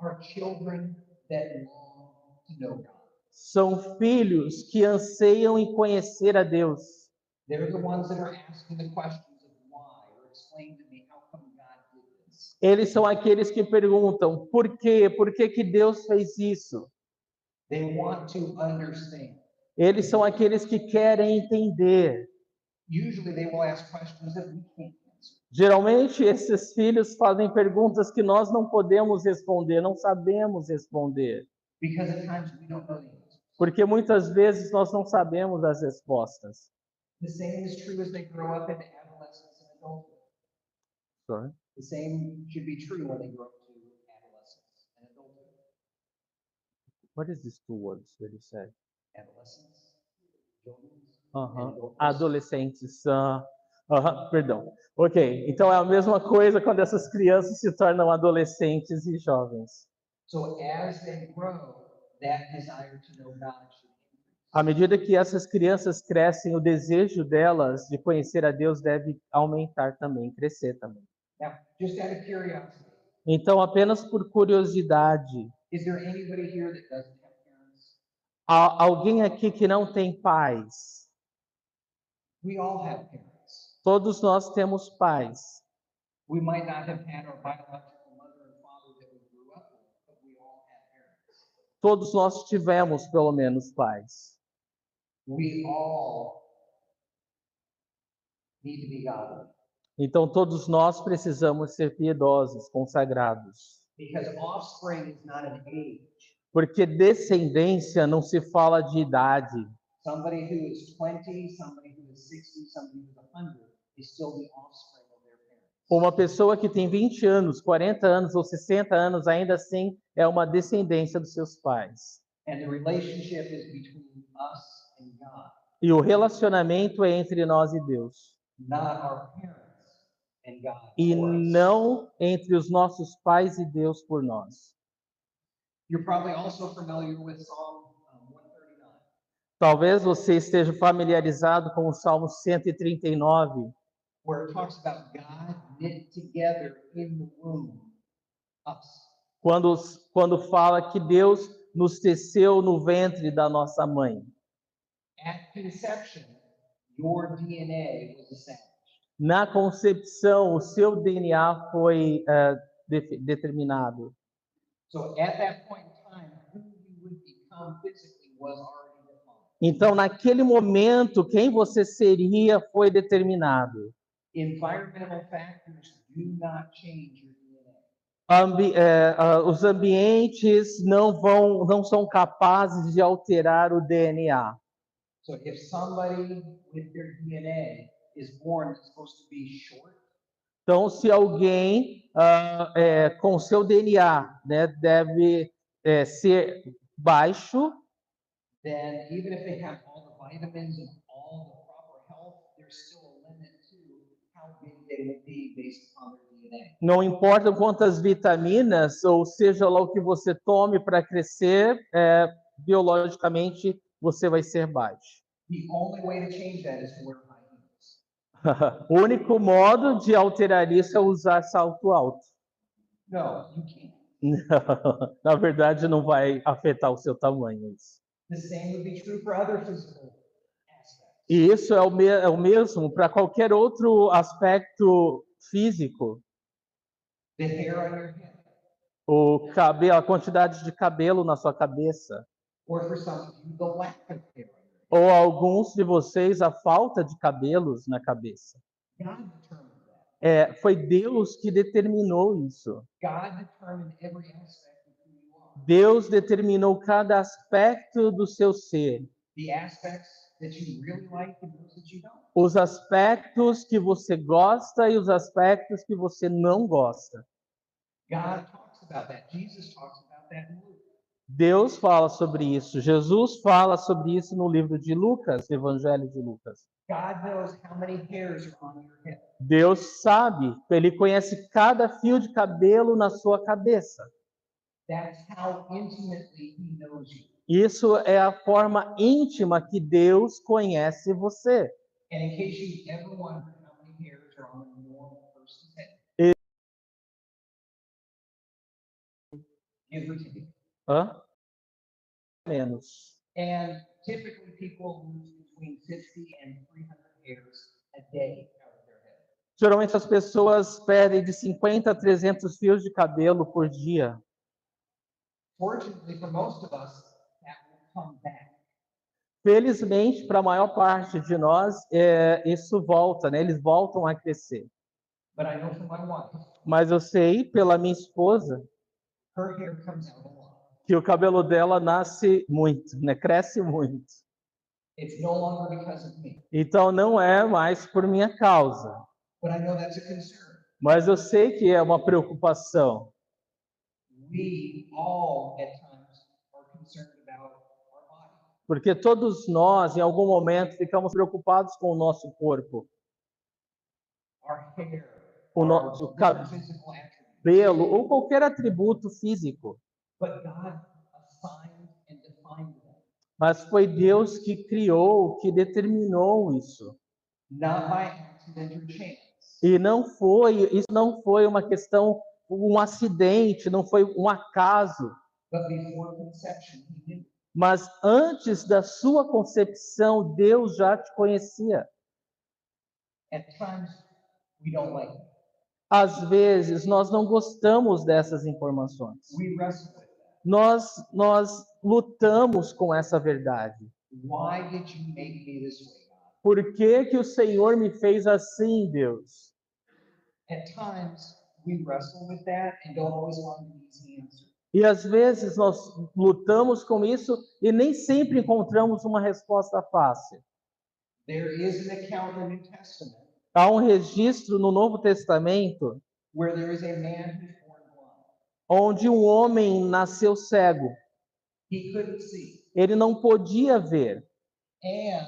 are children that long to know God. são filhos que anseiam em conhecer a Deus. They're the ones that are asking the questions of why, or explain to me how come God did this. Eles são aqueles que perguntam, por quê? Por que que Deus fez isso? They want to understand. Eles são aqueles que querem entender. Usually they will ask questions that we can't answer. Geralmente, esses filhos fazem perguntas que nós não podemos responder, não sabemos responder. Because at times we don't know the answer. Porque muitas vezes nós não sabemos as respostas. The same is true as they grow up into adolescence and adulthood. Sorry. The same should be true when they grow up to adolescence and adulthood. What is these two words that you said? Adolescence, children's, Aham. and adulthood. Adolescentes. Perdão. Ok, então é a mesma coisa quando essas crianças se tornam adolescentes e jovens. So as they grow, that desire to know God should increase. À medida que essas crianças crescem, o desejo delas de conhecer a Deus deve aumentar também, crescer também. Now, just out of curiosity, Então, apenas por curiosidade, is there anybody here that doesn't have parents? há alguém aqui que não tem pais? We all have parents. Todos nós temos pais. We might not have had our biological mother and father that we grew up with, but we all have parents. Todos nós tivemos, pelo menos, pais. We all need to be godly. Então, todos nós precisamos ser piedosos, consagrados. Because offspring is not an age. Porque descendência não se fala de idade. Somebody who is 20, somebody who is 60, somebody who is 100 is still the offspring of their parents. Uma pessoa que tem 20 anos, 40 anos ou 60 anos, ainda assim é uma descendência dos seus pais. And the relationship is between us and God, E o relacionamento é entre nós e Deus. not our parents and God. E for us. não entre os nossos pais e Deus por nós. You're probably also familiar with Psalm 139. Talvez você esteja familiarizado com o Salmo 139, where it talks about God knit together in the womb us. quando fala que Deus nos teceu no ventre da nossa mãe. At conception, your DNA was established. Na concepção, o seu DNA foi determinado. So at that point in time, who you would become physically was already defined. Então, naquele momento, quem você seria foi determinado. Environmental factors do not change your DNA. Os ambientes não são capazes de alterar o DNA. So if somebody with their DNA is born that's supposed to be short, Então, se alguém com seu DNA, né, deve ser baixo, then even if they have all the vitamins and all the proper health, there's still a limit to how big they will be based upon their DNA. não importa quantas vitaminas, ou seja lá o que você tome para crescer, biologicamente você vai ser baixo. The only way to change that is to wear high heels. O único modo de alterar isso é usar salto alto. No, you can't. Não, na verdade, não vai afetar o seu tamanho isso. The same would be true for other physical aspects. E isso é o mesmo para qualquer outro aspecto físico. The hair on your head, O cabelo, a quantidade de cabelo na sua cabeça. or for some of you, the lack of hair on your head. Ou alguns de vocês, a falta de cabelos na cabeça. God determined that. Foi Deus que determinou isso. God determined every aspect of who you are. Deus determinou cada aspecto do seu ser. The aspects that you really like and those that you don't. Os aspectos que você gosta e os aspectos que você não gosta. God talks about that. Jesus talks about that in Luke. Deus fala sobre isso. Jesus fala sobre isso no livro de Lucas, Evangelho de Lucas. God knows how many hairs are on your head. Deus sabe, ele conhece cada fio de cabelo na sua cabeça. That's how intimately he knows you. Isso é a forma íntima que Deus conhece você. And in case you ever wondered how many hairs are on a normal person's head, give or take. Hã? Menos. And typically people lose between 50 and 300 hairs a day out of their head. Geralmente as pessoas perdem de 50 a 300 fios de cabelo por dia. Fortunately for most of us, that will come back. Felizmente, para a maior parte de nós, isso volta, né? Eles voltam a crescer. But I know from my wife, Mas eu sei, pela minha esposa, her hair comes out a lot. que o cabelo dela nasce muito, né? Cresce muito. It's no longer because of me. Então não é mais por minha causa. But I know that's a concern. Mas eu sei que é uma preocupação. We all, at times, are concerned about our body. Porque todos nós, em algum momento, ficamos preocupados com o nosso corpo. Our hair, O nosso our physical attributes. cabelo ou qualquer atributo físico. But God assigned and defined them. Mas foi Deus que criou, que determinou isso. Not by accident or chance. E isso não foi uma questão, um acidente, não foi um acaso. But before conception, he knew. Mas antes da sua concepção, Deus já te conhecia. At times, we don't like it. Às vezes, nós não gostamos dessas informações. We wrestle with that. Nós lutamos com essa verdade. Why did you make me this way, God? Por que que o Senhor me fez assim, Deus? At times, we wrestle with that and don't always find an easy answer. E às vezes nós lutamos com isso e nem sempre encontramos uma resposta fácil. There is an account in the New Testament Há um registro no Novo Testamento where there is a man who's born blind. onde um homem nasceu cego. He couldn't see. Ele não podia ver. And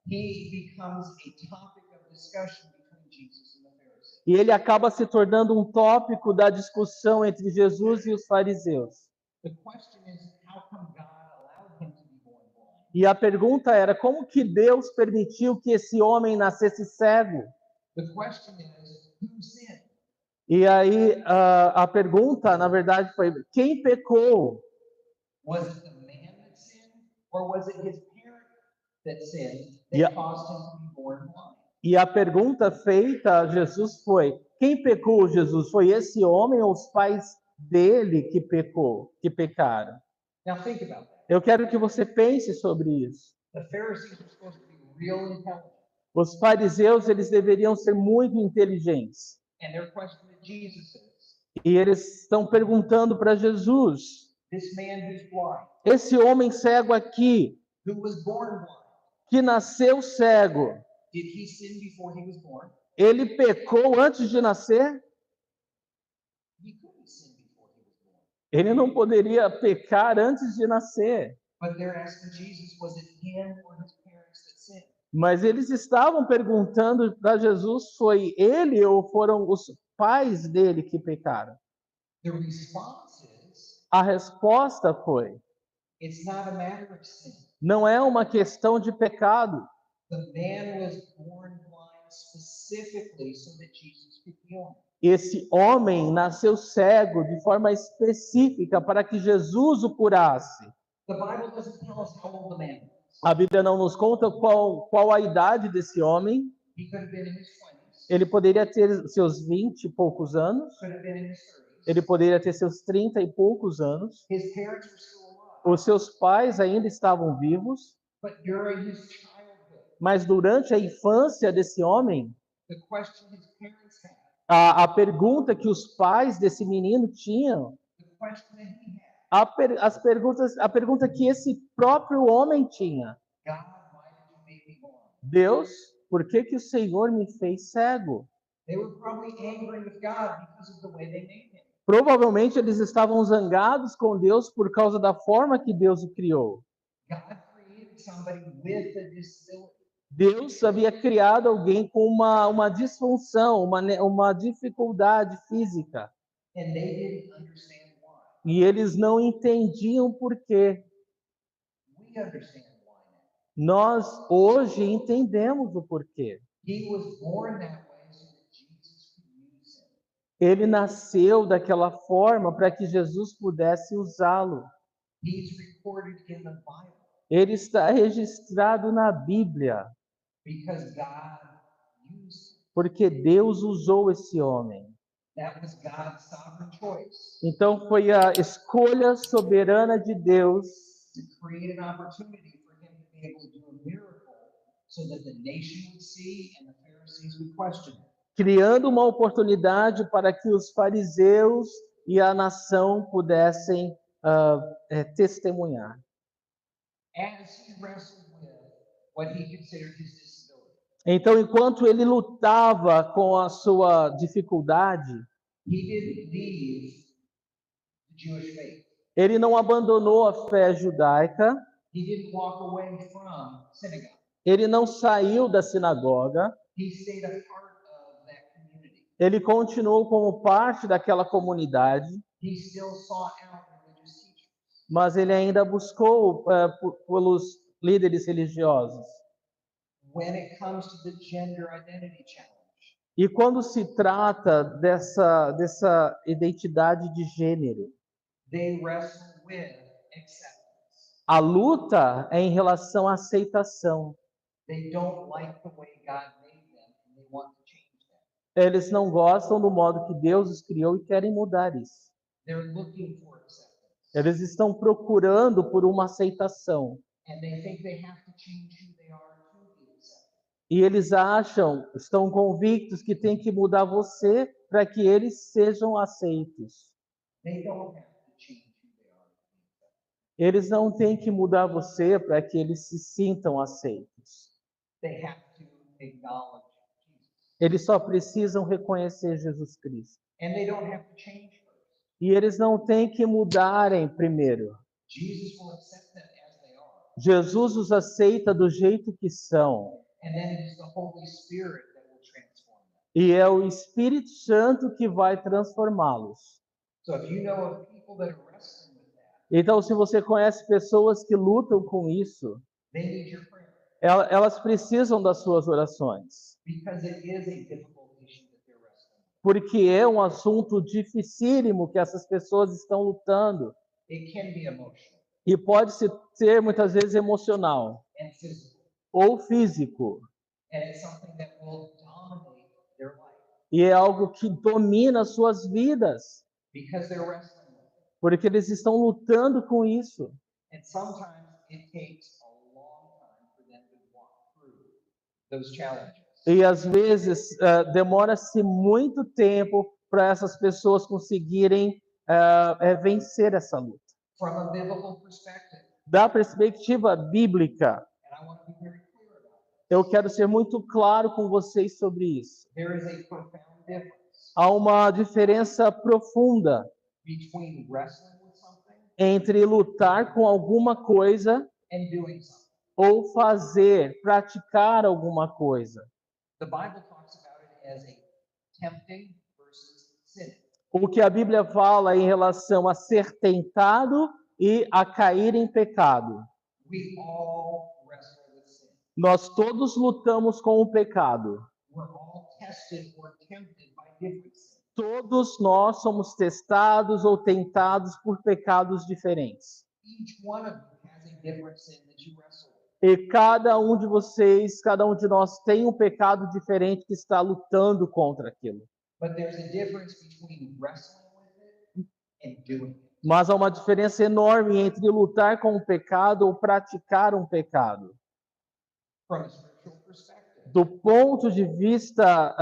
he becomes a topic of discussion between Jesus and the Pharisees. E ele acaba se tornando um tópico da discussão entre Jesus e os fariseus. The question is, how come God allowed him to be born blind? E a pergunta era, como que Deus permitiu que esse homem nascesse cego? The question is, who sinned? E aí a pergunta, na verdade, foi, quem pecou? Was it the man that sinned, or was it his parent that sinned that Yeah. caused him to be born blind? E a pergunta feita a Jesus foi, quem pecou, Jesus? Foi esse homem ou os pais dele que pecaram? Now think about that. Eu quero que você pense sobre isso. The Pharisees were supposed to be real intelligent, Os fariseus, eles deveriam ser muito inteligentes. and their question to Jesus is, E eles estão perguntando para Jesus, this man who's blind, esse homem cego aqui, who was born blind, que nasceu cego, did he sin before he was born? ele pecou antes de nascer? He couldn't sin before he was born. Ele não poderia pecar antes de nascer. But they're asking Jesus, was it him or his parents that sinned? Mas eles estavam perguntando para Jesus, foi ele ou foram os pais dele que pecaram? The response is, A resposta foi, it's not a matter of sin. não é uma questão de pecado. The man was born blind specifically so that Jesus could heal him. Esse homem nasceu cego de forma específica para que Jesus o curasse. The Bible doesn't tell us how old the man was. A Bíblia não nos conta qual a idade desse homem. He could have been in his 20s. Ele poderia ter seus 20 e poucos anos. Could have been in his 30s. Ele poderia ter seus 30 e poucos anos. His parents were still alive. Os seus pais ainda estavam vivos. But during his childhood, Mas durante a infância desse homem, the question his parents had, a pergunta que os pais desse menino tinham, the question that he had, a pergunta que esse próprio homem tinha: God, why did you make me blind? Deus, por que que o Senhor me fez cego? They were probably angry with God because of the way they made him. Provavelmente eles estavam zangados com Deus por causa da forma que Deus o criou. God created somebody with a disability. Deus havia criado alguém com uma disfunção, uma dificuldade física. And they didn't understand why. E eles não entendiam por quê. We understand why now. Nós hoje entendemos o porquê. He was born that way so that Jesus could use him. Ele nasceu daquela forma para que Jesus pudesse usá-lo. He's recorded in the Bible Ele está registrado na Bíblia, because God used him. porque Deus usou esse homem. That was God's sovereign choice Então foi a escolha soberana de Deus to create an opportunity for him to be able to do a miracle so that the nation would see and the Pharisees would question him. criando uma oportunidade para que os fariseus e a nação pudessem testemunhar. As he wrestled with what he considered his disability, Então, enquanto ele lutava com a sua dificuldade, he didn't leave the Jewish faith. ele não abandonou a fé judaica, He didn't walk away from synagogue. ele não saiu da sinagoga, He stayed a part of that community. ele continuou como parte daquela comunidade, He still sought out religious teachers. mas ele ainda buscou pelos líderes religiosos. When it comes to the gender identity challenge, E quando se trata dessa identidade de gênero, they wrestle with acceptance. a luta é em relação à aceitação. They don't like the way God made them and they want to change that. Eles não gostam do modo que Deus os criou e querem mudar isso. They're looking for acceptance. Eles estão procurando por uma aceitação. And they think they have to change who they are to be accepted. E eles estão convictos que tem que mudar você para que eles sejam aceitos. They don't have to change who they are to be accepted. Eles não têm que mudar você para que eles se sintam aceitos. They have to acknowledge Jesus. Eles só precisam reconhecer Jesus Cristo. And they don't have to change first. E eles não têm que mudarem primeiro. Jesus will accept them as they are. Jesus os aceita do jeito que são. And then it is the Holy Spirit that will transform them. E é o Espírito Santo que vai transformá-los. So if you know of people that are wrestling with that, Então, se você conhece pessoas que lutam com isso, they need your prayer elas precisam das suas orações. because it is a difficult issue that they're wrestling with. Porque é um assunto dificílimo que essas pessoas estão lutando. It can be emotional E pode ser muitas vezes emocional and physical, ou físico. and it's something that will dominate their life E é algo que domina as suas vidas. because they're wrestling with it. Porque eles estão lutando com isso. And sometimes it takes a long time for them to walk through those challenges. E às vezes demora-se muito tempo para essas pessoas conseguirem vencer essa luta. From a biblical perspective, Da perspectiva bíblica, and I want to be very clear Eu quero ser muito claro com vocês sobre isso. There is a profound difference Há uma diferença profunda between wrestling with something entre lutar com alguma coisa and doing something. ou fazer, praticar alguma coisa. The Bible talks about it as a tempting versus sinning. O que a Bíblia fala em relação a ser tentado e a cair em pecado. We all wrestle with sin. Nós todos lutamos com o pecado. We're all tested or tempted by different sins. Todos nós somos testados ou tentados por pecados diferentes. Each one of you has a different sin that you wrestle with. E cada um de vocês, cada um de nós tem um pecado diferente que está lutando contra aquilo. But there's a difference between wrestling with it and doing it. Mas há uma diferença enorme entre lutar com o pecado ou praticar um pecado. From a spiritual perspective, Do ponto de vista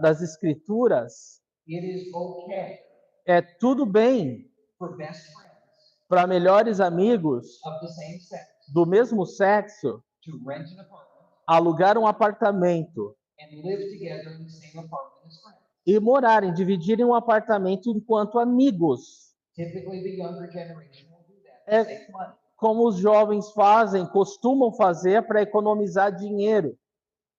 das Escrituras, it is okay é tudo bem for best friends para melhores amigos of the same sex do mesmo sexo to rent an apartment alugar um apartamento and live together in the same apartment as friends. e morarem, dividirem um apartamento enquanto amigos. Typically, the younger generation will do that É- to save money. Como os jovens fazem, costumam fazer para economizar dinheiro.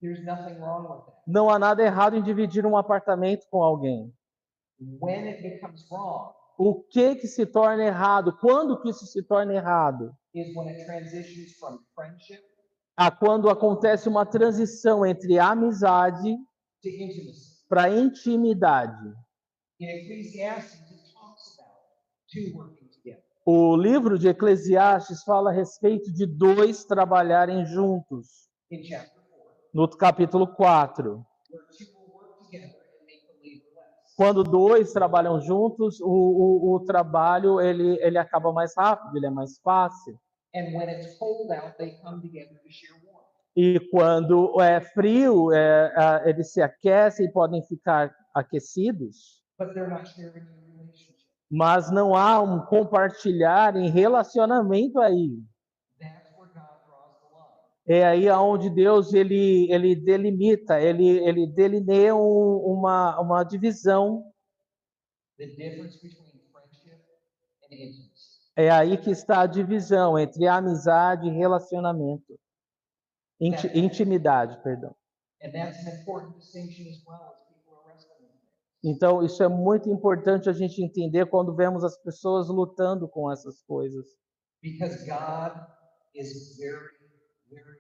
There's nothing wrong with that. Não há nada errado em dividir um apartamento com alguém. When it becomes wrong O que se torna errado? Quando que isso se torna errado? is when it transitions from friendship Quando acontece uma transição entre amizade to intimacy. para intimidade. In Ecclesiastes, it talks about two working together. O livro de Eclesiastes fala a respeito de dois trabalharem juntos. In chapter 4, No capítulo 4. where two will work together and make the labor less. Quando dois trabalham juntos, o trabalho ele acaba mais rápido, ele é mais fácil. And when it's cold out, they come together to share warmth. E quando é frio, eles se aquecem e podem ficar aquecidos, But they're not sharing a relationship. mas não há um compartilhar em relacionamento aí. That's where God draws the line. É aí aonde Deus ele delimita, ele delineia uma divisão. The difference between friendship and intimacy. É aí que está a divisão entre amizade e relacionamento. Intimidade, perdão. And that's an important distinction as well as people are wrestling with it. Então, isso é muito importante a gente entender quando vemos as pessoas lutando com essas coisas. Because God is very, very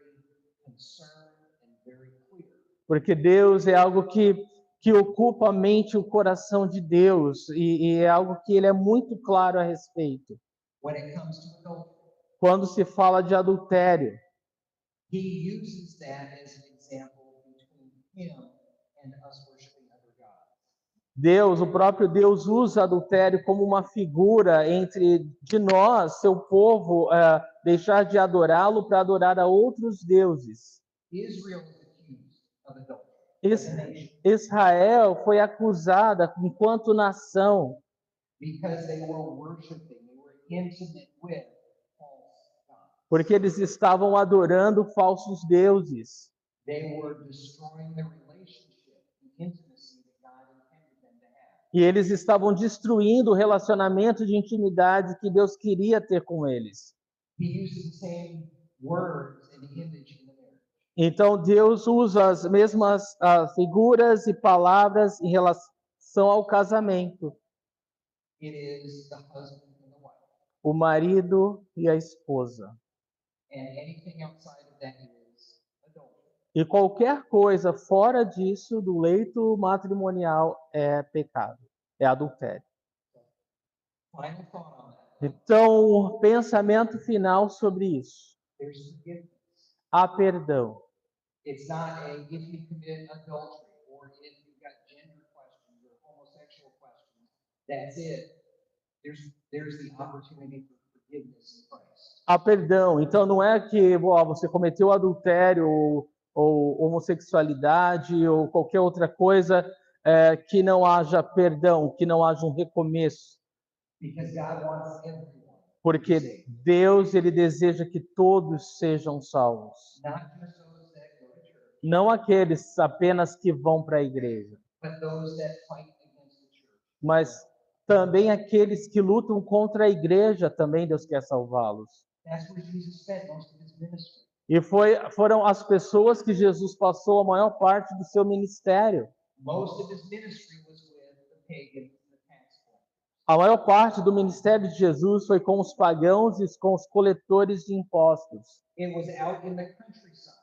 concerned and very clear Porque Deus é algo que ocupa a mente e o coração de Deus, e é algo que ele é muito claro a respeito. when it comes to adultery. Quando se fala de adultério, He uses that as an example between him and us worshiping other gods. o próprio Deus usa adultério como uma figura entre de nós, seu povo, deixar de adorá-lo para adorar a outros deuses. Israel is accused of adultery. Is- as a nation Israel foi acusada enquanto nação because they were worshiping, they were intimate with false gods. porque eles estavam adorando falsos deuses. They were destroying the relationship, the intimacy that God intended them to have. E eles estavam destruindo o relacionamento de intimidade que Deus queria ter com eles. He uses the same words and image in the marriage. Então Deus usa as mesmas figuras e palavras em relação ao casamento. It is the husband and the wife. O marido e a esposa. And anything outside of that is adultery. E qualquer coisa fora disso, do leito matrimonial, é pecado, é adultério. Final thought on that. Então, pensamento final sobre isso. There's forgiveness. Há perdão. It's not a if you commit adultery or if you've got gender questions or homosexual questions, that's it. There's the opportunity for forgiveness in Christ. Há perdão. Então, não é que você cometeu adultério ou homossexualidade ou qualquer outra coisa que não haja perdão, que não haja um recomeço. Because God wants everyone to be Porque saved. Deus, ele deseja que todos sejam salvos. Not just those that go Não aqueles apenas que vão para a igreja, but those that fight against the church. mas também aqueles que lutam contra a igreja, também Deus quer salvá-los. That's where Jesus spent most of his ministry. E foram as pessoas que Jesus passou a maior parte do seu ministério. Most of his ministry was with the pagans and the tax collectors. A maior parte do ministério de Jesus foi com os pagãos e com os coletores de impostos. It was out in the countryside,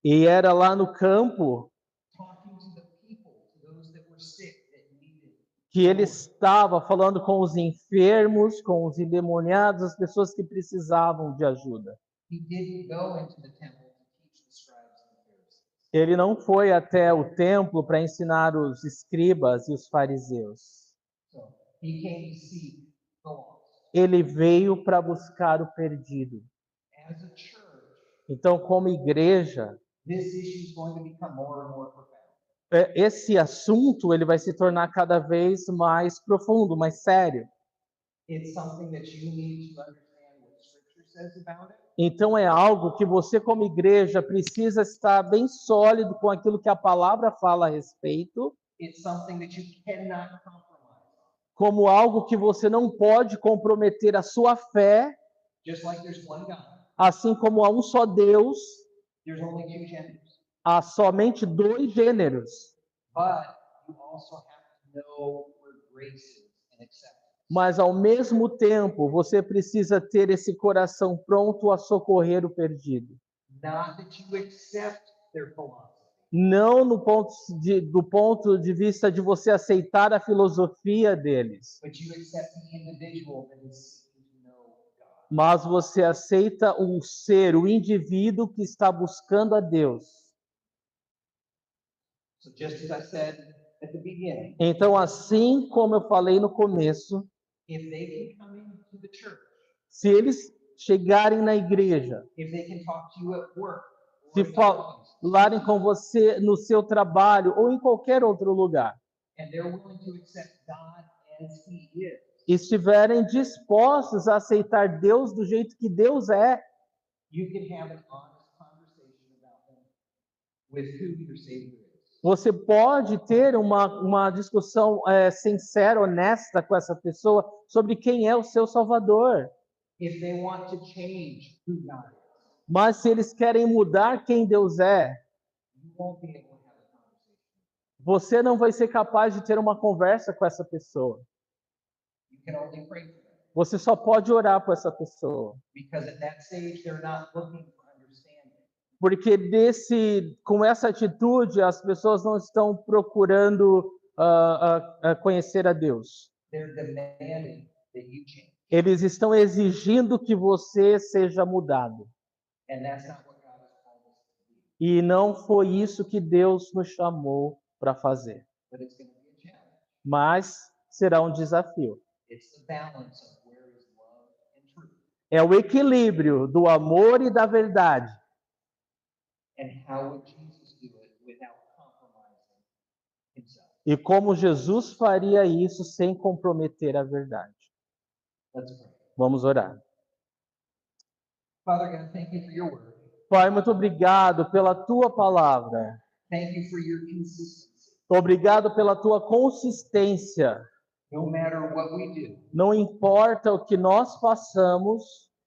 E era lá no campo talking to the people, to those that were sick, that needed. que ele estava falando com os enfermos, com os endemoniados, as pessoas que precisavam de ajuda. He didn't go into the temple to teach the scribes and the Pharisees. Ele não foi até o templo para ensinar os escribas e os fariseus. So he came to seek the lost. Ele veio para buscar o perdido. As a church, Então, como igreja, this issue is going to become more and more profound. esse assunto ele vai se tornar cada vez mais profundo, mais sério. It's something that you need to understand what Scripture says about it. Então é algo que você como igreja precisa estar bem sólido com aquilo que a palavra fala a respeito, It's something that you cannot compromise on. como algo que você não pode comprometer a sua fé, Just like there's one God, assim como há um só Deus, there's only two genders. há somente dois gêneros. But you also have to know where grace is and accept it. Mas ao mesmo tempo, você precisa ter esse coração pronto a socorrer o perdido. Not that you accept their philosophy, Não do ponto de vista de você aceitar a filosofia deles, but you accept the individual that is seeking to know God. mas você aceita o ser, o indivíduo que está buscando a Deus. So just as I said at the beginning, Então, assim como eu falei no começo, if they can come into the church, se eles chegarem na igreja, if they can talk to you at work, or se in other places, falarem com você no seu trabalho ou em qualquer outro lugar, and they're willing to accept God as He is, e estiverem dispostos a aceitar Deus do jeito que Deus é, you can have an honest conversation about them with who your Savior is. você pode ter uma discussão sincera, honesta com essa pessoa sobre quem é o seu Salvador. If they want to change who God is, Mas se eles querem mudar quem Deus é, you won't be able to have a conversation. você não vai ser capaz de ter uma conversa com essa pessoa. You can only pray for them, Você só pode orar por essa pessoa. because at that stage they're not looking for understanding. Porque com essa atitude, as pessoas não estão procurando conhecer a Deus. They're demanding that you change, Eles estão exigindo que você seja mudado. and that's not what God has called us to do. E não foi isso que Deus nos chamou para fazer. But it's going to be a challenge. Mas será um desafio. It's the balance of where is love and truth, É o equilíbrio do amor e da verdade. and how would Jesus do it without compromising Himself? E como Jesus faria isso sem comprometer a verdade. Let's pray. Vamos orar. Father God, thank you for your word. Pai, muito obrigado pela tua palavra. Thank you for your consistency. Obrigado pela tua consistência. No matter what we do, Não importa o que nós façamos,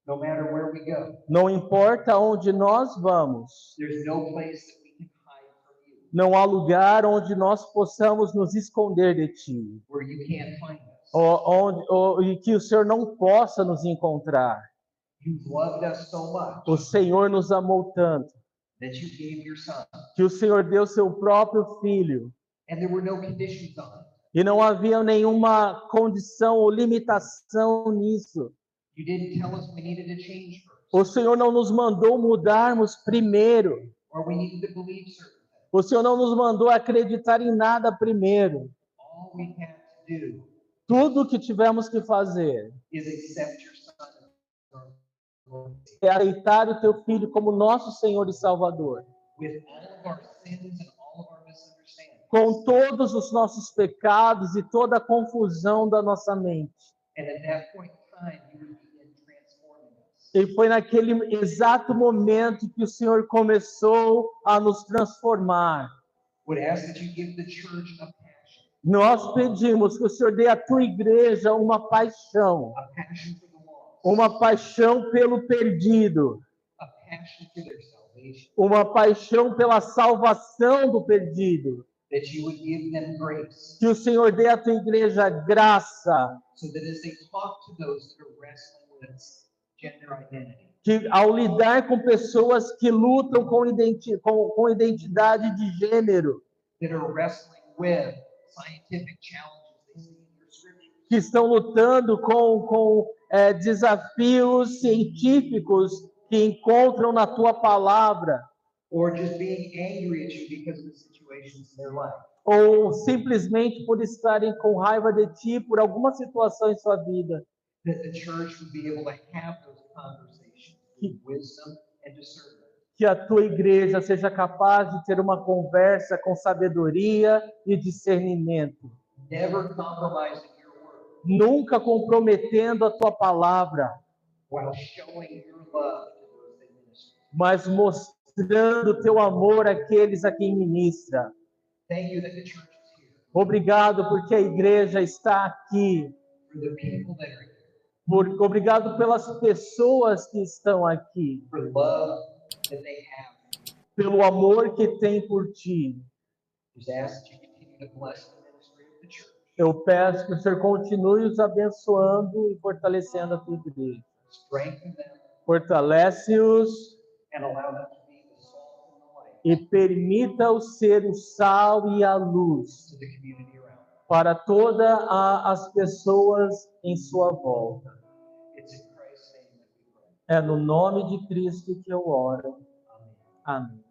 no matter where we go, não importa onde nós vamos, there's no place that we can hide from you não há lugar onde nós possamos nos esconder de ti, where you can't find us. e que o Senhor não possa nos encontrar. You've loved us so much O Senhor nos amou tanto, that you gave your Son, que o Senhor deu seu próprio Filho, and there were no conditions on it. e não havia nenhuma condição ou limitação nisso. You didn't tell us we needed to change first, O Senhor não nos mandou mudarmos primeiro. or we needed to believe certain things. O Senhor não nos mandou acreditar em nada primeiro. All we had to do Tudo o que tivemos que fazer is accept your Son as our Lord and Savior, é aceitar o teu Filho como nosso Senhor e Salvador. with all of our sins and all of our misunderstandings. Com todos os nossos pecados e toda a confusão da nossa mente. And at that point in time, you would begin transforming us. E foi naquele exato momento que o Senhor começou a nos transformar. Would ask that you give the church a passion Nós pedimos que o Senhor dê à tua igreja uma paixão for the lost, uma paixão pelo perdido, a passion for their salvation, uma paixão pela salvação do perdido. that you would give them grace, Que o Senhor dê à tua igreja graça, so that as they talk to those that are wrestling with gender identity, que ao lidar com pessoas que lutam com identidade de gênero, that are wrestling with scientific challenges they see in your scriptures, que estão lutando com desafios científicos que encontram na tua palavra, or just being angry at you because of the situations in their life, ou simplesmente por estarem com raiva de ti por alguma situação em sua vida. that the church would be able to have those conversations with wisdom and discernment. Que a tua igreja seja capaz de ter uma conversa com sabedoria e discernimento, Never compromising your word nunca comprometendo a tua palavra, while showing your love to those they minister. mas mostrando o teu amor àqueles a quem ministra. Thank you that the church is here Obrigado porque a igreja está aqui. for the people that are here, Obrigado pelas pessoas que estão aqui, for the love that they have. pelo amor que tem por ti. Just ask that you continue to bless the ministry of the church. Eu peço que o Senhor continue os abençoando e fortalecendo a tua igreja. Strengthen them Fortalece-os and allow them to be the salt and the light e permita-os ser o sal e a luz to the community around them. para todas as pessoas em sua volta. It's in Christ's name that we pray. É no nome de Cristo que eu oro. Amen. Amém.